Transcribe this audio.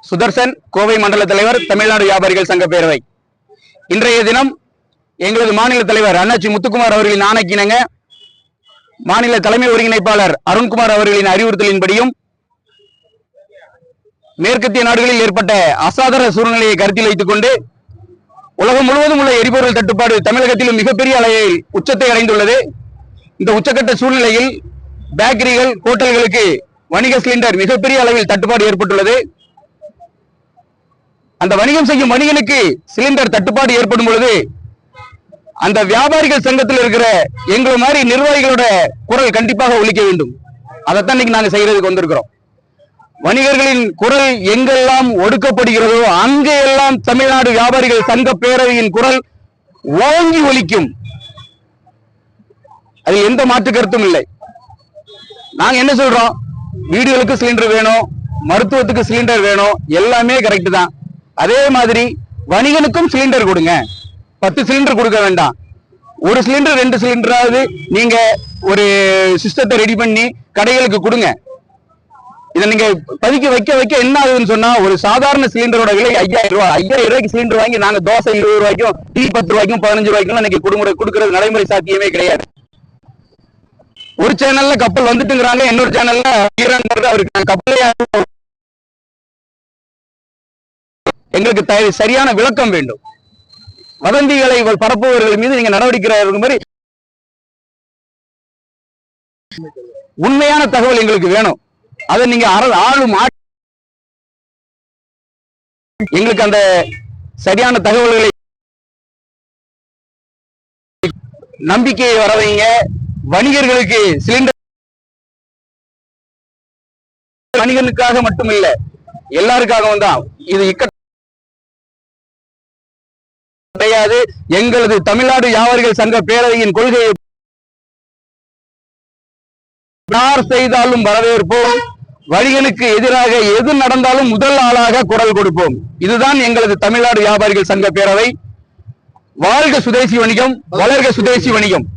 சுதர்சன், கோவை மண்டல தலைவர், தமிழ்நாடு வியாபாரிகள் சங்க பேரவை. இன்றைய தினம் எங்களது மாநில தலைவர் அண்ணாச்சி முத்துக்குமார் அவர்களின் ஆணைக்கிணங்க மாநில தலைமை ஒருங்கிணைப்பாளர் அருண்குமார் அவர்களின் அறிவுறுத்தலின்படியும் மேற்கத்திய நாடுகளில் ஏற்பட்ட அசாதாரண சூழ்நிலையை கருத்தில் வைத்துக் கொண்டு உலகம் முழுவதும் உள்ள எரிபொருள் தட்டுப்பாடு தமிழகத்திலும் மிகப்பெரிய அளவில் உச்சத்தை அடைந்துள்ளது. இந்த உச்சக்கட்ட சூழ்நிலையில் பேக்கரிகள், ஹோட்டல்களுக்கு வணிக சிலிண்டர் மிகப்பெரிய அளவில் தட்டுப்பாடு ஏற்பட்டுள்ளது. அந்த வணிகம் செய்யும் வணிகனுக்கு சிலிண்டர் தட்டுப்பாடு ஏற்படும் பொழுது அந்த வியாபாரிகள் சங்கத்தில் இருக்கிற எங்களை மாதிரி நிர்வாகிகளோட குரல் கண்டிப்பாக ஒலிக்க வேண்டும். அதைத்தான் இன்னைக்கு நாங்க செய்யறதுக்கு வந்திருக்கிறோம். வணிகர்களின் குரல் எங்கெல்லாம் ஒடுக்கப்படுகிறதோ அங்கெல்லாம் தமிழ்நாடு வியாபாரிகள் சங்க பேரவையின் குரல் ஓங்கி ஒலிக்கும். அது எந்த மாற்று கருத்தும் இல்லை. நாங்க என்ன சொல்றோம், வீடுகளுக்கு சிலிண்டர் வேணும், மருத்துவத்துக்கு சிலிண்டர் வேணும், எல்லாமே கரெக்ட் தான். அதே மாதிரி வணிகனுக்கும் சிலிண்டர் கொடுங்க. 10 சிலிண்டர் கொடுக்க வேண்டாம், ஒரு சிலிண்டர் 2 சிலிண்டராவது நீங்க ஒரு சிஸ்டத்தை ரெடி பண்ணி கடைகளுக்கு கொடுங்க. இதை நீங்க பதிக்க வைக்க வைக்க என்ன ஆகுதுன்னு சொன்னா, ஒரு சாதாரண சிலிண்டரோட விலை 5000 ரூபாய். 5000 ரூபாய்க்கு சிலிண்டர் வாங்கி நாங்க தோசை 20 ரூபாய்க்கும், டீ 10 ரூபாய்க்கும், 15 ரூபாய்க்கும் இன்னைக்கு கொடுக்கறது நடைமுறை சாத்தியமே கிடையாது. ஒரு சேனல்ல கப்பல் வந்துட்டுங்கிறாங்க, இன்னொரு சேனல்ல அவருக்கு கப்பலே. எங்களுக்கு சரியான விளக்கம் வேண்டும். வதந்திகளை பரப்புபவர்கள் மீது நீங்க நடவடிக்கை மாதிரி உண்மையான தகவல் எங்களுக்கு வேணும். அதை நீங்க ஆளும் எங்களுக்கு அந்த சரியான தகவல்களை நம்பிக்கையை வர வைங்க. வணிகர்களுக்கு சிலிண்டர் வணிகனுக்காக மட்டும் இல்ல, எல்லாருக்காகவும் தான். இது கிடையாது. எங்களது தமிழ்நாடு வியாபாரிகள் சங்க பேரவையின் கொள்கையை யார் செய்தாலும் வரவேற்போம். வணிகனுக்கு எதிராக எது நடந்தாலும் முதல் ஆளாக குரல் கொடுப்போம். இதுதான் எங்களது தமிழ்நாடு வியாபாரிகள் சங்க பேரவை. வாழ்க சுதேசி வணிகம், வளர்க சுதேசி வணிகம்.